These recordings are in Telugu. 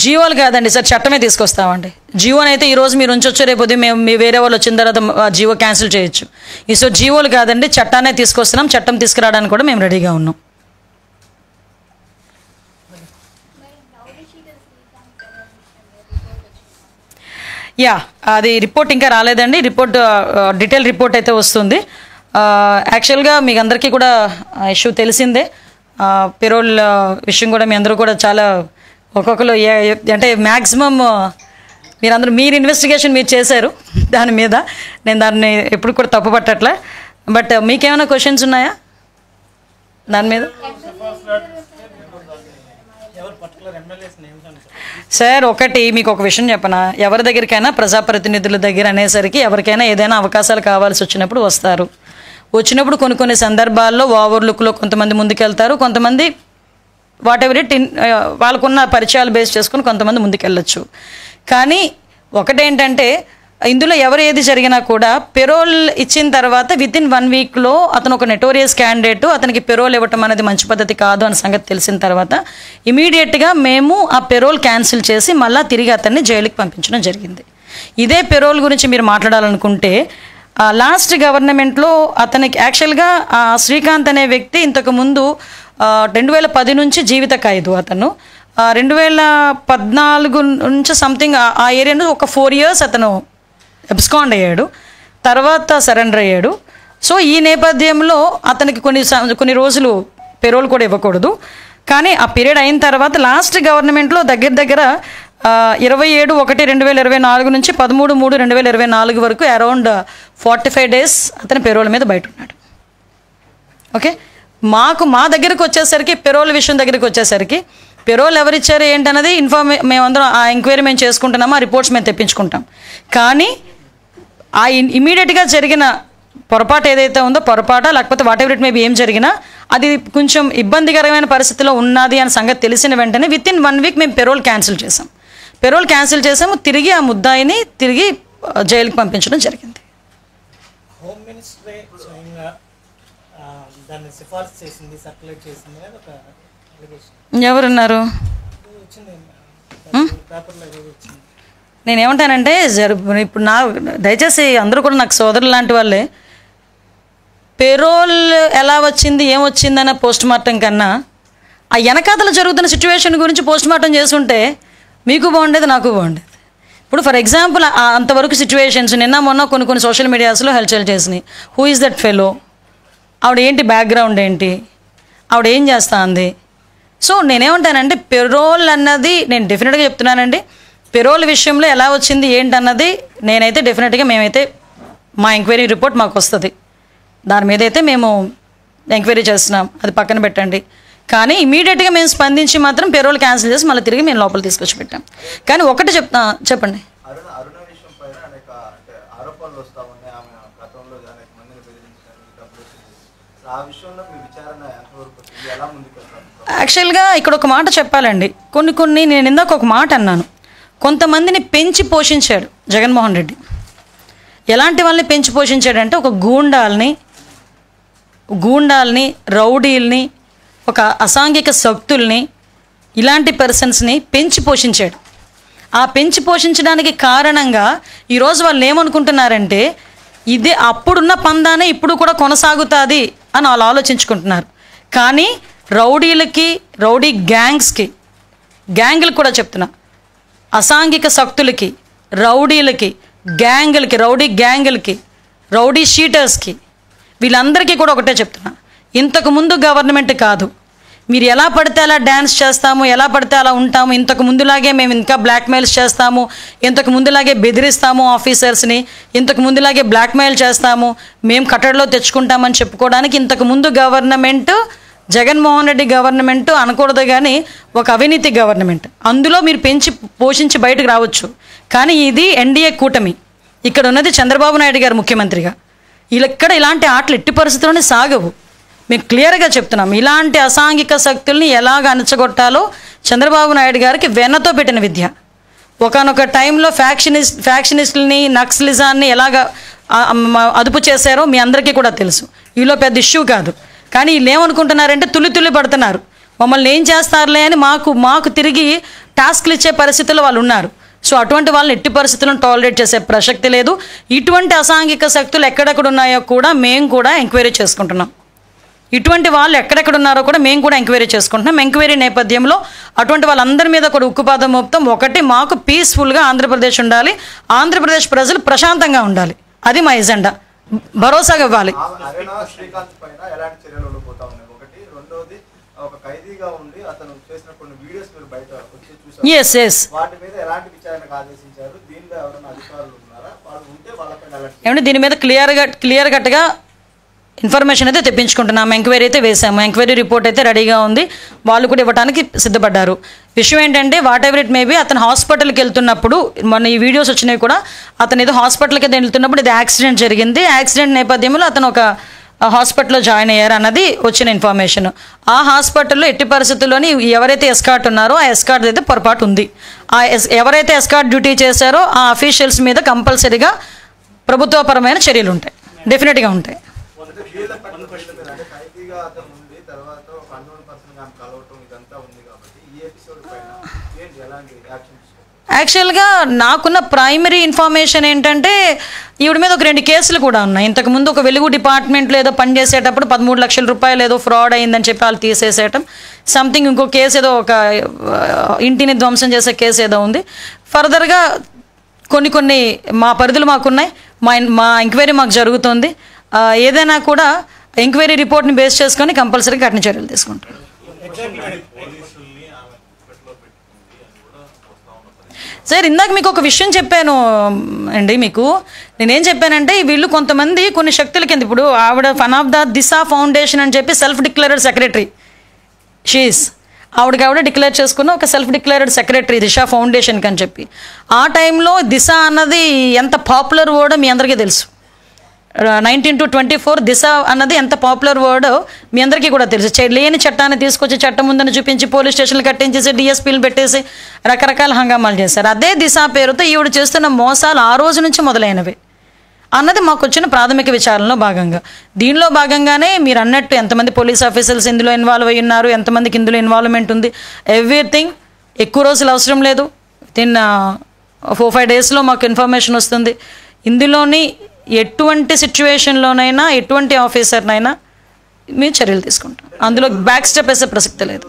జీవోలు కాదండి సార్, చట్టమే తీసుకొస్తామండి. జీవోని అయితే ఈరోజు మీరు ఉంచొచ్చు, రేపు మేము మీ వేరే వాళ్ళు వచ్చిన తర్వాత జీవో క్యాన్సిల్ చేయొచ్చు. సో జీవోలు కాదండి, చట్టాన్నే తీసుకొస్తున్నాం. చట్టం తీసుకురావడానికి కూడా మేము రెడీగా ఉన్నాం. అది రిపోర్ట్ ఇంకా రాలేదండి. రిపోర్ట్ డీటెయిల్ రిపోర్ట్ అయితే వస్తుంది. యాక్చువల్గా మీకు అందరికీ కూడా ఇష్యూ తెలిసిందే. పెరోల్ విషయం కూడా మీ అందరూ కూడా చాలా ఒక్కొక్కరు అంటే మ్యాక్సిమం మీరు ఇన్వెస్టిగేషన్ మీరు చేశారు దాని మీద. నేను దాన్ని ఎప్పుడు కూడా తప్పు పట్టట్లే. బట్ మీకేమైనా క్వశ్చన్స్ ఉన్నాయా దాని మీద? సార్ ఒకటి మీకు ఒక విషయం చెప్పనా, ఎవరి దగ్గరికైనా ప్రజాప్రతినిధుల దగ్గర అనేసరికి ఎవరికైనా ఏదైనా అవకాశాలు కావాల్సి వచ్చినప్పుడు వస్తారు. వచ్చినప్పుడు కొన్ని సందర్భాల్లో ఓవర్లుక్లో కొంతమంది ముందుకెళ్తారు, కొంతమంది వాట్ ఎవర్ ఇట్ వాళ్ళకున్న పరిచయాలు బేస్ చేసుకుని కొంతమంది ముందుకెళ్ళచ్చు. కానీ ఒకటేంటంటే ఇందులో ఎవరు ఏది జరిగినా కూడా పెరోల్ ఇచ్చిన తర్వాత వితిన్ 1 వీక్లో అతను ఒక నెటోరియస్ క్యాండిడేట్, అతనికి పెరోల్ ఇవ్వటం అనేది మంచి పద్ధతి కాదు అన్న సంగతి తెలిసిన తర్వాత ఇమీడియట్గా మేము ఆ పెరోల్ క్యాన్సిల్ చేసి మళ్ళీ తిరిగి అతన్ని జైలుకి పంపించడం జరిగింది. ఇదే పెరోల్ గురించి మీరు మాట్లాడాలనుకుంటే లాస్ట్ గవర్నమెంట్లో అతనికి యాక్చువల్గా శ్రీకాంత్ అనే వ్యక్తి ఇంతకుముందు 2010 నుంచి జీవిత ఖైదు, అతను 2014 నుంచి సంథింగ్ ఆ ఏరియాలో ఒక 4 years అతను అబ్స్కాండ్ అయ్యాడు, తర్వాత సరెండర్ అయ్యాడు. సో ఈ నేపథ్యంలో అతనికి కొన్ని రోజులు పెరోల్ కూడా ఇవ్వకూడదు. కానీ ఆ పీరియడ్ అయిన తర్వాత లాస్ట్ గవర్నమెంట్లో దగ్గర 27/1/2024 నుంచి 13/3/2024 వరకు అరౌండ్ 45 days అతని పెరోల్ మీద బయట ఉన్నాడు. ఓకే, మా దగ్గరకు వచ్చేసరికి పెరోల్ విషయం దగ్గరికి వచ్చేసరికి పెరోల్ ఎవరిచ్చారు ఏంటన్నది మేమందరం ఆ ఎంక్వైరీ మేము చేసుకుంటున్నాము, ఆ రిపోర్ట్స్ మేము తెప్పించుకుంటాం. కానీ ఆ ఇమీడియట్గా జరిగిన పొరపాటు ఏదైతే ఉందో పొరపాట లేకపోతే వాట్ ఎవర్ ఇట్ మేబీ ఏం జరిగినా అది కొంచెం ఇబ్బందికరమైన పరిస్థితిలో ఉన్నది అనే సంగతి తెలిసిన వెంటనే వితిన్ 1 week మేము పెరోల్ క్యాన్సిల్ చేసాము. తిరిగి ఆ ముద్దాయిని తిరిగి జైలుకి పంపించడం జరిగింది. హోమ్ మినిస్ట్రీ స్వయంగా దాన్ని సిఫార్సు చేసింది, సర్క్యులేట్ చేసింది అని ఒక అలిగేషన్. ఎవరున్నారు? నేనేమంటానంటే ఇప్పుడు దయచేసి అందరూ కూడా నాకు సోదరులు లాంటి వాళ్ళే. పెరోల్ ఎలా వచ్చింది ఏమొచ్చిందన్న పోస్ట్ మార్టం కన్నా ఆ వెనకాతలు జరుగుతున్న సిచ్యువేషన్ గురించి పోస్ట్ మార్టం చేసుంటే మీకు బాగుండేది, నాకు బాగుండేది. ఇప్పుడు ఫర్ ఎగ్జాంపుల్ అంతవరకు సిచ్యువేషన్స్ నిన్న మొన్న కొన్ని సోషల్ మీడియాస్లో హల్చల్ చేసినాయి. హూ ఈజ్ దట్ ఫెలో, ఆవిడ ఏంటి బ్యాక్గ్రౌండ్ ఏంటి, ఆవిడ ఏం చేస్తా అంది. సో నేనేమంటానంటే పెరోల్ అన్నది నేను డెఫినెట్గా చెప్తున్నానండి, పెరోల్ విషయంలో ఎలా వచ్చింది ఏంటన్నది నేనైతే డెఫినెట్గా మేమైతే మా ఎంక్వైరీ రిపోర్ట్ మాకు వస్తుంది, దాని మీద అయితే మేము ఎంక్వైరీ చేస్తున్నాం, అది పక్కన పెట్టండి. కానీ ఇమీడియట్గా మేము స్పందించి మాత్రం పెరోల్ క్యాన్సిల్ చేసి మళ్ళీ తిరిగి మేము లోపల తీసుకొచ్చి పెట్టాం. కానీ ఒకటి చెప్పండి, యాక్చువల్గా ఇక్కడ ఒక మాట చెప్పాలండి. కొన్ని నేను ఇందాక ఒక మాట అన్నాను, కొంతమందిని పెంచి పోషించాడు జగన్మోహన్ రెడ్డి. ఎలాంటి వాళ్ళని పెంచి పోషించాడంటే ఒక గూండాల్ని రౌడీల్ని, ఒక అసాంఘిక శక్తుల్ని, ఇలాంటి పర్సన్స్ని పెంచి పోషించాడు. ఆ పెంచి పోషించడానికి కారణంగా ఈరోజు వాళ్ళు ఏమనుకుంటున్నారంటే ఇదే అప్పుడున్న పందానే ఇప్పుడు కూడా కొనసాగుతుంది అని వాళ్ళు ఆలోచించుకుంటున్నారు. కానీ రౌడీలకి, రౌడీ గ్యాంగులకు కూడా చెప్తున్నా, అసాంఘిక శక్తులకి, రౌడీలకి, రౌడీ గ్యాంగులకి, రౌడీ షీటర్స్కి, వీళ్ళందరికీ కూడా ఒకటే చెప్తున్నా, ఇంతకుముందు గవర్నమెంట్ కాదు, మీరు ఎలా పడితే అలా డ్యాన్స్ చేస్తాము, ఎలా పడితే అలా ఉంటాము, ఇంతకు ముందులాగే మేము ఇంకా బ్లాక్మెయిల్స్ చేస్తాము, ఇంతకు ముందులాగే బెదిరిస్తాము ఆఫీసర్స్ని, ఇంతకు ముందులాగే బ్లాక్మెయిల్ చేస్తాము, మేము కట్టడిలో తెచ్చుకుంటామని చెప్పుకోవడానికి ఇంతకు ముందు గవర్నమెంట్ జగన్మోహన్ రెడ్డి గవర్నమెంట్ అనకూడదు, కానీ ఒక అవినీతి గవర్నమెంట్. అందులో మీరు పెంచి పోషించి బయటకు రావచ్చు. కానీ ఇది ఎన్డీఏ కూటమి, ఇక్కడ ఉన్నది చంద్రబాబు నాయుడు గారు ముఖ్యమంత్రిగా. ఇక్కడ ఇలాంటి ఆటలు ఎట్టి పరిస్థితుల్లోనే సాగవు. మేము క్లియర్గా చెప్తున్నాం, ఇలాంటి అసాంఘిక శక్తుల్ని ఎలాగ అణచగొట్టాలో చంద్రబాబు నాయుడు గారికి వెన్నతో పెట్టిన విద్య. ఒకనొక టైంలో ఫ్యాక్షనిస్టులని, నక్సలిజాన్ని ఎలాగ అదుపు చేశారో మీ అందరికీ కూడా తెలుసు. ఈలో పెద్ద ఇష్యూ కాదు. కానీ వీళ్ళు ఏమనుకుంటున్నారంటే తుల్లి పడుతున్నారు, మమ్మల్ని ఏం చేస్తారులే అని మాకు తిరిగి టాస్క్లు ఇచ్చే పరిస్థితుల్లో వాళ్ళు ఉన్నారు. సో అటువంటి వాళ్ళని ఎట్టి పరిస్థితులను టాలరేట్ చేసే ప్రసక్తి లేదు. ఇటువంటి అసాంఘిక శక్తులు ఎక్కడెక్కడ ఉన్నాయో కూడా మేము కూడా ఎంక్వైరీ చేసుకుంటున్నాం. ఇటువంటి వాళ్ళు ఎక్కడెక్కడ ఉన్నారో కూడా మేము కూడా ఎంక్వైరీ చేసుకుంటున్నాం. ఎంక్వైరీ నేపథ్యంలో అటువంటి వాళ్ళందరి మీద కూడా ఉక్కుపాదం మోపుతాం. ఒకటి, మాకు పీస్ఫుల్గా ఆంధ్రప్రదేశ్ ఉండాలి, ఆంధ్రప్రదేశ్ ప్రజలు ప్రశాంతంగా ఉండాలి. అది మా ఎజెండా. భరోసాగా ఇవ్వాలి. శ్రీకాంత్ పైన ఎలాంటి చర్యలు ఉండబోతా ఉన్నాయి? ఒకటి. రెండోది, ఒక ఖైదీగా ఉండి అతను చేసిన కొన్ని వీడియోస్ మీరు బయట వచ్చి చూసారు. వాటి మీద ఎలాంటి విచారణకు ఆదేశించారు? దీనిలో ఎవరైనా అధికారులు ఉన్నారా? వాళ్ళు ఉంటే వాళ్ళపైన ఎలాంటి ఏమంటే దీని మీద క్లియర్ కట్గా ఇన్ఫర్మేషన్ అయితే తెప్పించుకుంటున్నాము. ఎంక్వైరీ అయితే వేసాము. ఎంక్వైరీ రిపోర్ట్ అయితే రెడీగా ఉంది. వాళ్ళు కూడా ఇవ్వడానికి సిద్ధపడ్డారు. విషయం ఏంటంటే, వాట్ ఎవర్ ఇట్ మేబీ, అతను హాస్పిటల్కి వెళ్తున్నప్పుడు, మొన్న ఈ వీడియోస్ వచ్చినాయి కూడా, అతను ఏదో హాస్పిటల్కి వెళ్తున్నప్పుడు ఇది యాక్సిడెంట్ జరిగింది. యాక్సిడెంట్ నేపథ్యంలో అతను ఒక హాస్పిటల్లో జాయిన్ అయ్యారు అన్నది వచ్చిన ఇన్ఫర్మేషన్. ఆ హాస్పిటల్లో ఎట్టి పరిస్థితుల్లోని ఎవరైతే ఎస్కార్ట్ ఉన్నారో ఆ ఎస్కార్ట్ అయితే పొరపాటు ఉంది. ఎవరైతే ఎస్కార్ట్ డ్యూటీ చేశారో ఆ అఫీషియల్స్ మీద కంపల్సరీగా ప్రభుత్వపరమైన చర్యలు ఉంటాయి, డెఫినెట్గా ఉంటాయి. యాక్చువల్గా నాకున్న ప్రైమరీ ఇన్ఫర్మేషన్ ఏంటంటే, ఈవిడ మీద ఒక 2 కేసులు కూడా ఉన్నాయి. ఇంతకుముందు ఒక వెలుగు డిపార్ట్మెంట్లో ఏదో పనిచేసేటప్పుడు 13 లక్షల రూపాయలు ఏదో ఫ్రాడ్ అయిందని చెప్పి వాళ్ళు తీసేసేయటం, సంథింగ్ ఇంకో కేసు ఏదో ఒక ఇంటిని ధ్వంసం చేసే కేసు ఏదో ఉంది. ఫర్దర్గా కొన్ని మా పరిధులు మాకున్నాయి. మా ఎంక్వైరీ మాకు జరుగుతుంది. ఏదైనా కూడా ఎంక్వైరీ రిపోర్ట్ని బేస్ చేసుకొని కంపల్సరీ కఠిన చర్యలు తీసుకుంటాం. సార్, ఇందాక మీకు ఒక విషయం చెప్పాను అండి. నేనేం చెప్పానంటే, వీళ్ళు కొంతమంది కొన్ని శక్తుల కింద, ఇప్పుడు ఆవిడ one of the Disha foundation అని చెప్పి సెల్ఫ్ డిక్లేర్డ్ సెక్రటరీ షీస్, ఆవిడ డిక్లేర్ చేసుకున్న ఒక సెల్ఫ్ డిక్లేర్డ్ సెక్రటరీ దిశా ఫౌండేషన్కి అని చెప్పి. ఆ టైంలో దిశ అన్నది ఎంత పాపులర్ వర్డ్ మీ అందరికీ తెలుసు. 19 to 24 దిశ అన్నది ఎంత పాపులర్ వర్డ్ మీ అందరికీ కూడా తెలుసు. లేని చట్టాన్ని తీసుకొచ్చి చట్టం ముందని చూపించి పోలీస్ స్టేషన్లు కట్టించేసి డిఎస్పీలు పెట్టేసి రకరకాల హంగామాలు చేశారు. అదే దిశ పేరుతో ఈవిడ చేస్తున్న మోసాలు ఆ రోజు నుంచి మొదలైనవి అన్నది మాకు వచ్చిన ప్రాథమిక విచారణలో భాగంగా. దీనిలో భాగంగానే మీరు అన్నట్టు ఎంతమంది పోలీస్ ఆఫీసర్స్ ఇందులో ఇన్వాల్వ్ అయ్యి ఉన్నారు, ఎంతమందికి ఇందులో ఇన్వాల్వ్మెంట్ ఉంది, ఎవ్రీథింగ్. ఎక్కువ రోజులు అవసరం లేదు. వితిన్ 4-5 డేస్లో మాకు ఇన్ఫర్మేషన్ వస్తుంది. ఇందులోని ఎటువంటి సిచ్యువేషన్లోనైనా ఎటువంటి ఆఫీసర్నైనా మేము చర్యలు తీసుకుంటాం. అందులో బ్యాక్ స్టెప్ వేసే ప్రసక్తి లేదు.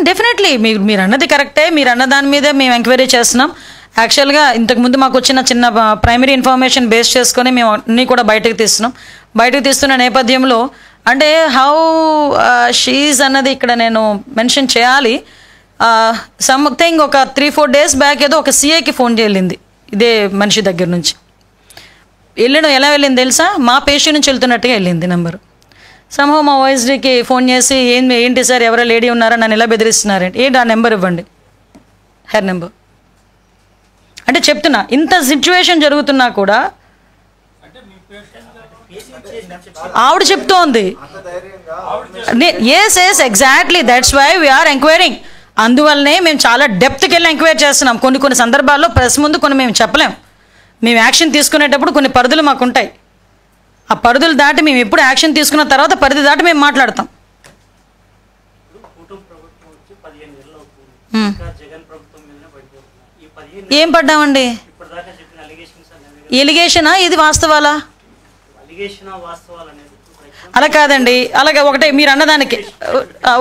డెఫినెట్లీ మీరు అన్నది కరెక్టే. మీరు అన్న దాని మీదే మేము ఎంక్వైరీ చేస్తున్నాం. యాక్చువల్గా ఇంతకుముందు మాకు వచ్చిన చిన్న ప్రైమరీ ఇన్ఫర్మేషన్ బేస్ చేసుకొని మేము అన్నీ కూడా బయటకు తీస్తున్న నేపథ్యంలో, అంటే హౌ షీజ్ అన్నది ఇక్కడ నేను మెన్షన్ చేయాలి. సంథింగ్ ఒక 3-4 డేస్ బ్యాక్ ఏదో ఒక సిఐకి ఫోన్ చేయాలింది ఇదే మనిషి దగ్గర నుంచి. వెళ్ళడం ఎలా వెళ్ళింది తెలుసా? మా పేషెంట్ నుంచి వెళ్తున్నట్టుగా వెళ్ళింది నెంబరు. సంహవ్ మా ఓఎస్డీకి ఫోన్ చేసి ఏంటి సార్, ఎవరో లేడీ ఉన్నారా, నన్ను ఎలా బెదిరిస్తున్నారంటే, ఏంటి ఆ నెంబర్ ఇవ్వండి, హెర్ నెంబర్ అంటే చెప్తున్నా. ఇంత సిచ్యువేషన్ జరుగుతున్నా కూడా ఆవిడ చెప్తోంది. Yes exactly, that's why we're enquiring. అందువల్లనే మేము చాలా డెప్త్కి వెళ్ళి ఎంక్వైరీ చేస్తున్నాం. కొన్ని సందర్భాల్లో ప్రెస్ ముందు కొన్ని మేము చెప్పలేం. మేము యాక్షన్ తీసుకునేటప్పుడు కొన్ని పరిధులు మాకు ఉంటాయి. ఆ పరిధులు దాటి మేము ఎప్పుడు యాక్షన్ తీసుకున్న తర్వాత పరిధి దాటి మేము మాట్లాడతాం. ఏం పడ్డామండి? ఎలిగేషనా ఇది వాస్తవాలా? అలా కాదండి, అలాగే ఒకటే మీరు అన్నదానికి.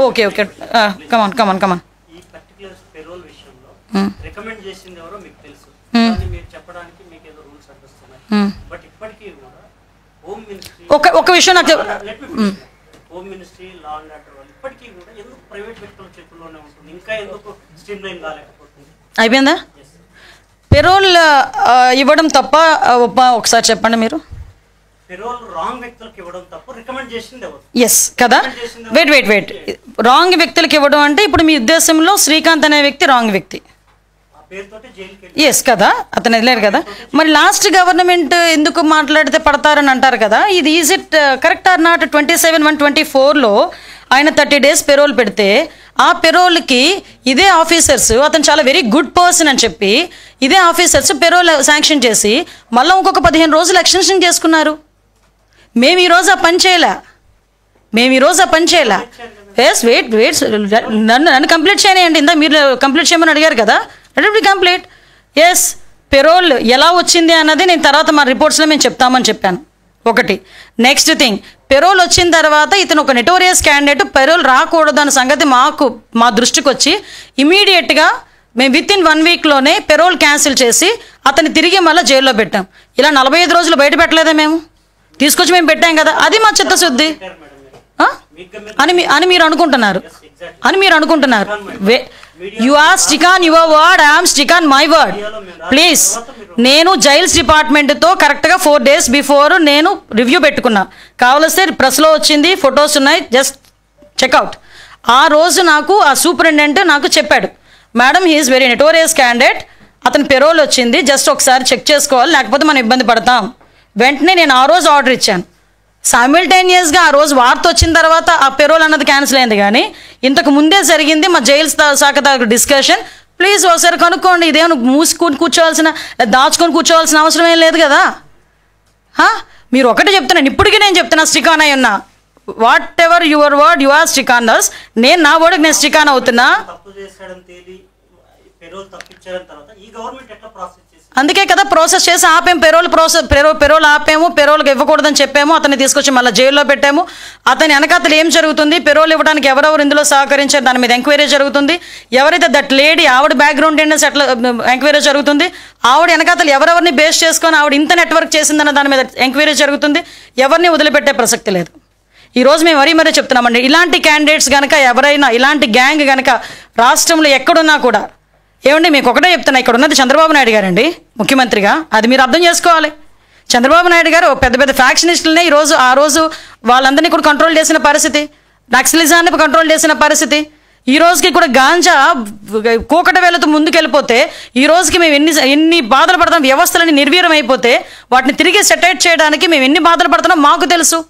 ఓకే కమాన్ ఒక విషయం నాకు అయిపోయిందా? పెరోల్ ఇవ్వడం తప్ప ఒకసారి చెప్పండి మీరు. ఎస్ కదా, వెయిట్ రాంగ్ వ్యక్తులకు ఇవ్వడం అంటే ఇప్పుడు మీ ఉద్దేశంలో శ్రీకాంత్ అనే వ్యక్తి రాంగ్ వ్యక్తి, ఎస్ కదా, అతను వెళ్ళారు కదా. మరి లాస్ట్ గవర్నమెంట్ ఎందుకు మాట్లాడితే పడతారని అంటారు కదా, ఇది is it correct or not? 27/1/24లో ఆయన 30 days పెరోల్ పెడితే ఆ పెరోల్కి ఇదే ఆఫీసర్స్ అతను చాలా వెరీ గుడ్ పర్సన్ అని చెప్పి ఇదే ఆఫీసర్స్ పెరోల్ శాంక్షన్ చేసి మళ్ళీ ఇంకొక 15 రోజులు ఎక్స్టెన్షన్ చేసుకున్నారు. మేము ఈరోజు ఆ పని చేయలే. ఎస్ వెయిట్ నన్ను కంప్లీట్ చేయనియండి. ఇందా మీరు కంప్లీట్ చేయమని అడిగారు కదా, let be complete. Yes, parole ఎలా వచ్చింది అన్నది నేను తర్వాత మా రిపోర్ట్స్లో మేము చెప్తామని చెప్పాను. ఒకటి. నెక్స్ట్ థింగ్, పెరోల్ వచ్చిన తర్వాత ఇతను ఒక నెటోరియస్ క్యాండిడేట్, పెరోల్ రాకూడదు అన్న సంగతి మా దృష్టికి వచ్చి ఇమీడియట్గా మేము విత్ ఇన్ 1 వీక్లోనే పెరోల్ క్యాన్సిల్ చేసి అతన్ని తిరిగి మళ్ళీ జైల్లో పెట్టాం. ఇలా 45 రోజులు బయట పెట్టలేదా? మేము తీసుకొచ్చి మేము పెట్టాం కదా, అది మా చిత్తశుద్ధి అని మీరు అనుకుంటున్నారు. You are stick on your word, I'm stick on my word. Please, నేను జైల్స్ డిపార్ట్మెంట్తో కరెక్ట్గా 4 days బిఫోర్ నేను రివ్యూ పెట్టుకున్నా. కావలిస్తే ప్రెస్లో వచ్చింది, ఫొటోస్ ఉన్నాయి, జస్ట్ చెక్అవుట్. ఆ రోజు నాకు ఆ సూపరింటెండెంట్ నాకు చెప్పాడు, madam he's very notorious candidate, అతని పెరోల్ వచ్చింది, జస్ట్ ఒకసారి చెక్ చేసుకోవాలి, లేకపోతే మనం ఇబ్బంది పడతాం. వెంటనే నేను ఆ రోజు ఆర్డర్ ఇచ్చాను. సైమిల్టేనియస్గా ఆ రోజు వార్త వచ్చిన తర్వాత ఆ పెరోల్ అన్నది క్యాన్సిల్ అయింది. కానీ ఇంతకు ముందే జరిగింది మా జైల్స్ శాఖ డిస్కషన్. ప్లీజ్ ఒకసారి కనుక్కోండి. ఇదేమో కూర్చోవాల్సిన, దాచుకొని కూర్చోవాల్సిన అవసరం ఏం లేదు కదా. మీరు ఒకటే చెప్తున్నాను, ఇప్పటికీ నేను చెప్తున్నా, స్టిక్ ఆన్ అయి ఉన్నా. Whatever your word you are stick on us. నేను నా వర్డ్కి నేను స్టిక్ ఆన్ అవుతున్నా. అందుకే కదా ప్రాసెస్ చేసి ఆపాము. పెరోల్ ఆపాము, పెరోల్కి ఇవ్వకూడదని చెప్పాము, అతన్ని తీసుకొచ్చి మళ్ళీ జైల్లో పెట్టాము. అతని వెనకాతలు ఏం జరుగుతుంది, పెరోల్ ఇవ్వడానికి ఎవరెవరు ఇందులో సహకరించారు దాని మీద ఎంక్వైరీ జరుగుతుంది. ఎవరైతే దట్ లేడీ ఆవిడ బ్యాక్గ్రౌండ్ ఏంటంటే అట్లా ఎంక్వైరీ జరుగుతుంది. ఆవిడ వెనకాతలు ఎవరెవరిని బేస్ చేసుకొని ఆవిడ ఇంత నెట్వర్క్ చేసిందన్న దాని మీద ఎంక్వైరీ జరుగుతుంది. ఎవరిని వదిలిపెట్టే ప్రసక్తి లేదు. ఈరోజు మేము మరీ చెప్తున్నామండి, ఇలాంటి క్యాండిడేట్స్ కనుక ఎవరైనా, ఇలాంటి గ్యాంగ్ కనుక రాష్ట్రంలో ఎక్కడున్నా కూడా, ఏమండి మీకు ఒకటే చెప్తున్నా, ఇక్కడ ఉన్నది చంద్రబాబు నాయుడు గారండి ముఖ్యమంత్రిగా, అది మీరు అర్థం చేసుకోవాలి. చంద్రబాబు నాయుడు గారు పెద్ద ఫ్యాక్షనిస్టులనే ఆ రోజు వాళ్ళందరినీ కూడా కంట్రోల్ చేసిన పరిస్థితి, నక్సలిజాన్ని కంట్రోల్ చేసిన పరిస్థితి. ఈ రోజుకి కూడా గాంజా కూకట వేలతో ముందుకెళ్ళిపోతే, ఈ రోజుకి మేము ఎన్ని బాధలు పడతాం, వ్యవస్థలని నిర్వీర్యం అయిపోతే వాటిని తిరిగి సెటైట్ చేయడానికి మేము ఎన్ని బాధలు పడుతున్నాం మాకు తెలుసు.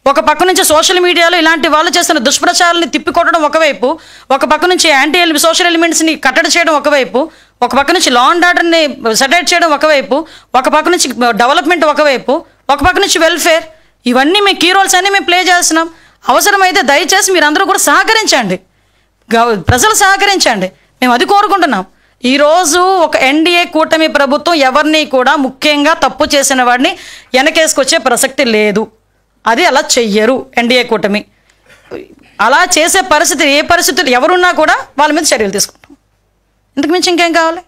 ఒక పక్క నుంచి సోషల్ మీడియాలో ఇలాంటి వాళ్ళు చేస్తున్న దుష్ప్రచారాన్ని తిప్పికొట్టడం ఒకవైపు, ఒక పక్క నుంచి యాంటీ సోషల్ ఎలిమెంట్స్ని కట్టడి చేయడం ఒకవైపు, ఒక పక్క నుంచి లా అండ్ ఆర్డర్ని సెటైట్ చేయడం ఒకవైపు, ఒక పక్క నుంచి డెవలప్మెంట్ ఒకవైపు, ఒక పక్క నుంచి వెల్ఫేర్, ఇవన్నీ మేము కీ రోల్స్ అన్నీ మేము ప్లే చేస్తున్నాం. అవసరమైతే దయచేసి మీరందరూ కూడా సహకరించండి, ప్రజలు సహకరించండి, మేము అది కోరుకుంటున్నాం. ఈరోజు ఒక ఎన్డీఏ కూటమి ప్రభుత్వం ఎవరిని కూడా, ముఖ్యంగా తప్పు చేసిన వాడిని వెనకేసుకొచ్చే ప్రసక్తి లేదు. అది అలా చెయ్యరు ఎన్డీఏ కూటమి. అలా చేసే పరిస్థితి, ఏ పరిస్థితులు ఎవరున్నా కూడా వాళ్ళ మీద చర్యలు తీసుకుంటాం. ఇంతకు మించి ఇంకేం కావాలి?